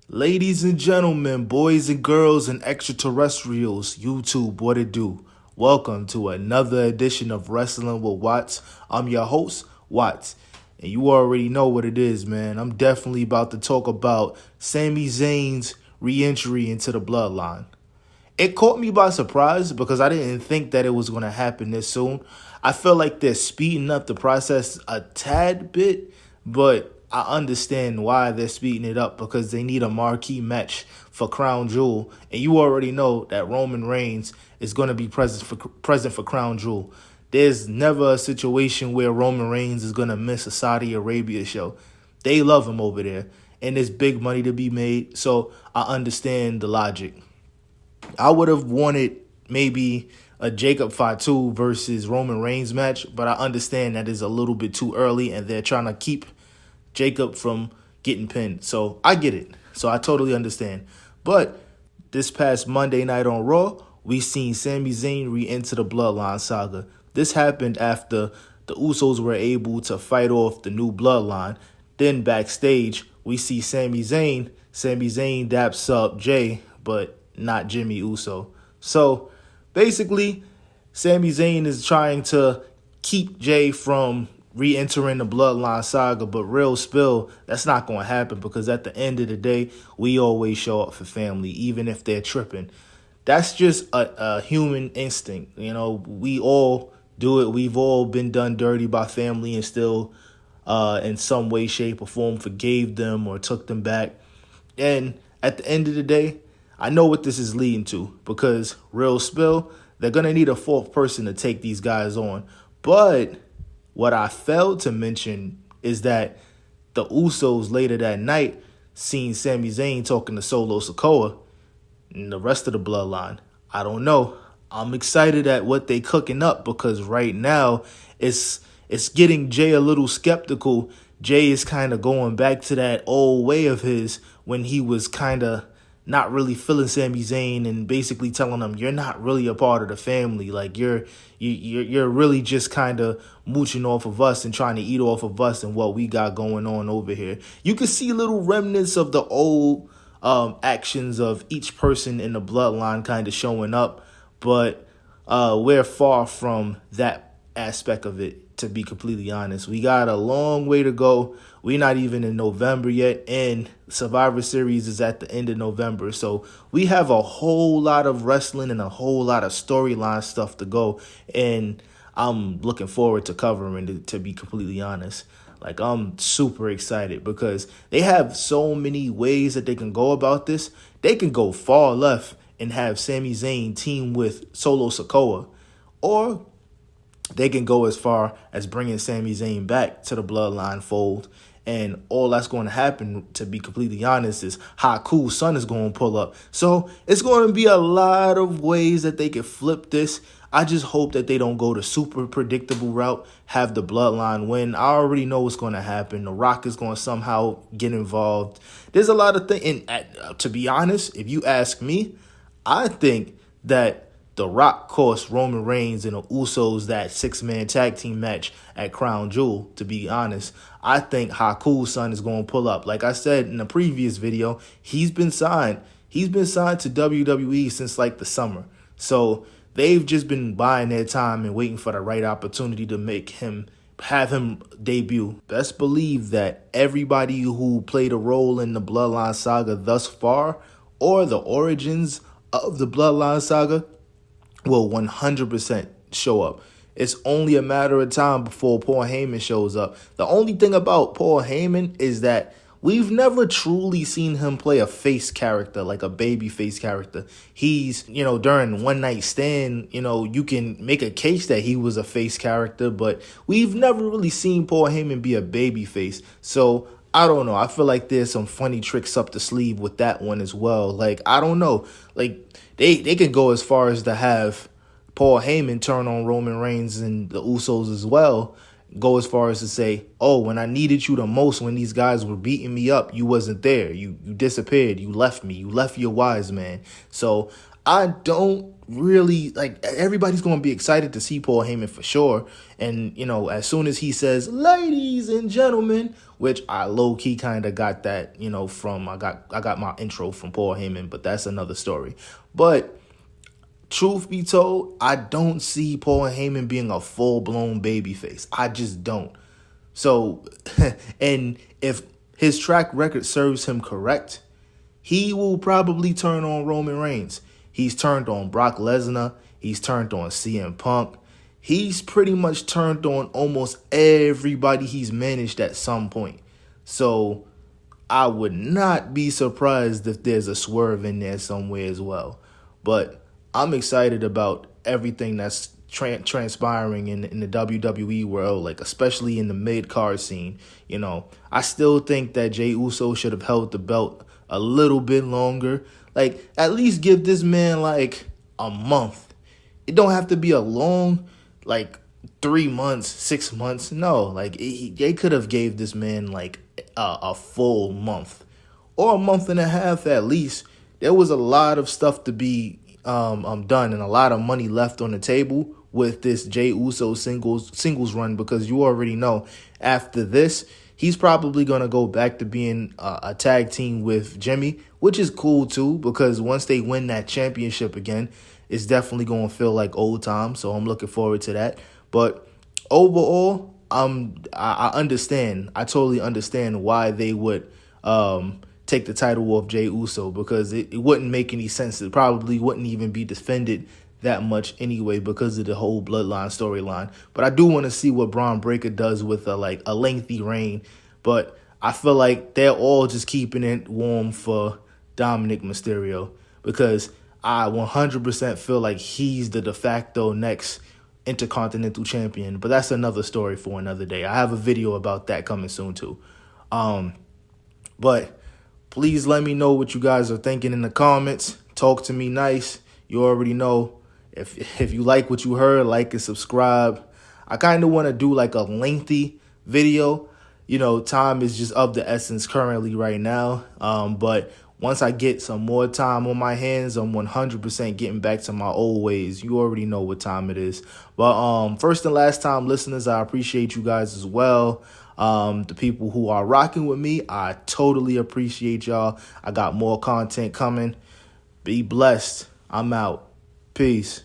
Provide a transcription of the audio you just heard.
Ladies and gentlemen, boys and girls, and extraterrestrials, YouTube, what it do? Welcome to another edition of Wrestling with Watts. I'm your host, Watts, and you already know what it is, man. I'm definitely about to talk about Sami Zayn's re-entry into the Bloodline. It caught me by surprise because I didn't think that it was going to happen this soon. I feel like they're speeding up the process a tad bit, but I understand why they're speeding it up because they need a marquee match for Crown Jewel. And you already know that Roman Reigns is going to be present for Crown Jewel. There's never a situation where Roman Reigns is going to miss a Saudi Arabia show. They love him over there, and there's big money to be made, so I understand the logic. I would have wanted maybe a Jacob Fatu versus Roman Reigns match, but I understand that is a little bit too early and they're trying to keep Jacob from getting pinned. So I get it. So I totally understand. But this past Monday night on Raw, we seen Sami Zayn re-enter the Bloodline saga. This happened after the Usos were able to fight off the new Bloodline. Then backstage, we see Sami Zayn. Sami Zayn daps up Jay, but not Jimmy Uso. So basically, Sami Zayn is trying to keep Jay from re-entering the Bloodline saga, but real spill, that's not going to happen because at the end of the day, we always show up for family, even if they're tripping. That's just a human instinct. You know, we all do it. We've all been done dirty by family and still in some way, shape, or form forgave them or took them back. And at the end of the day, I know what this is leading to because real spill, they're going to need a fourth person to take these guys on. But what I failed to mention is that the Usos later that night seen Sami Zayn talking to Solo Sikoa and the rest of the Bloodline. I don't know. I'm excited at what they cooking up because right now it's getting Jay a little skeptical. Jay is kind of going back to that old way of his when he was kind of not really feeling Sami Zayn and basically telling him you're not really a part of the family. Like you're really just kind of mooching off of us and trying to eat off of us and what we got going on over here. You can see little remnants of the old actions of each person in the Bloodline kind of showing up, but we're far from that aspect of it. To be completely honest, we got a long way to go. We're not even in November yet, and Survivor Series is at the end of November. So we have a whole lot of wrestling and a whole lot of storyline stuff to go, and I'm looking forward to covering it, to be completely honest. Like, I'm super excited because they have so many ways that they can go about this. They can go far left and have Sami Zayn team with Solo Sikoa, or they can go as far as bringing Sami Zayn back to the Bloodline fold. And all that's going to happen, to be completely honest, is Haku's son is going to pull up. So it's going to be a lot of ways that they can flip this. I just hope that they don't go the super predictable route, have the Bloodline win. I already know what's going to happen. The Rock is going to somehow get involved. There's a lot of things. And to be honest, if you ask me, I think that The Rock cost Roman Reigns and the Usos that six-man tag team match at Crown Jewel, to be honest. I think Haku's son is going to pull up. Like I said in the previous video, he's been signed. He's been signed to WWE since like the summer. So they've just been buying their time and waiting for the right opportunity to have him debut. Best believe that everybody who played a role in the Bloodline saga thus far, or the origins of the Bloodline saga, will 100% show up. It's only a matter of time before Paul Heyman shows up. The only thing about Paul Heyman is that we've never truly seen him play a face character, like a baby face character. He's, during One Night Stand, you can make a case that he was a face character, but we've never really seen Paul Heyman be a baby face. So I don't know. I feel like there's some funny tricks up the sleeve with that one as well. Like, I don't know. Like, they can go as far as to have Paul Heyman turn on Roman Reigns and the Usos as well. Go as far as to say, oh, when I needed you the most, when these guys were beating me up, you wasn't there. You disappeared. You left me. You left your wise man. So I don't really, everybody's going to be excited to see Paul Heyman for sure. And, as soon as he says, ladies and gentlemen, which I low key kind of got that, from I got my intro from Paul Heyman, but that's another story. But truth be told, I don't see Paul Heyman being a full-blown babyface. I just don't. So, and if his track record serves him correct, he will probably turn on Roman Reigns. He's turned on Brock Lesnar. He's turned on CM Punk. He's pretty much turned on almost everybody he's managed at some point. So I would not be surprised if there's a swerve in there somewhere as well. But I'm excited about everything that's transpiring in the WWE world, like especially in the mid-card scene. I still think that Jey Uso should have held the belt a little bit longer. Like, at least give this man like a month. It don't have to be a long, like 3 months, 6 months. No, like they could have gave this man like a full month or a month and a half at least. There was a lot of stuff to be done and a lot of money left on the table with this Jey Uso singles run, because you already know after this he's probably going to go back to being a tag team with Jimmy, which is cool too, because once they win that championship again, it's definitely going to feel like old times. So I'm looking forward to that. But overall, I understand. I totally understand why they would take the title of Jey Uso, because it wouldn't make any sense. It probably wouldn't even be defended that much anyway because of the whole Bloodline storyline. But I do want to see what Braun Breaker does with a lengthy reign. But I feel like they're all just keeping it warm for Dominic Mysterio, because I 100% feel like he's the de facto next Intercontinental Champion. But that's another story for another day. I have a video about that coming soon too. But please let me know what you guys are thinking in the comments. Talk to me nice. You already know. If you like what you heard, like and subscribe. I kind of want to do like a lengthy video. Time is just of the essence currently right now. But once I get some more time on my hands, I'm 100% getting back to my old ways. You already know what time it is. But first and last time listeners, I appreciate you guys as well. The people who are rocking with me, I totally appreciate y'all. I got more content coming. Be blessed. I'm out. Peace.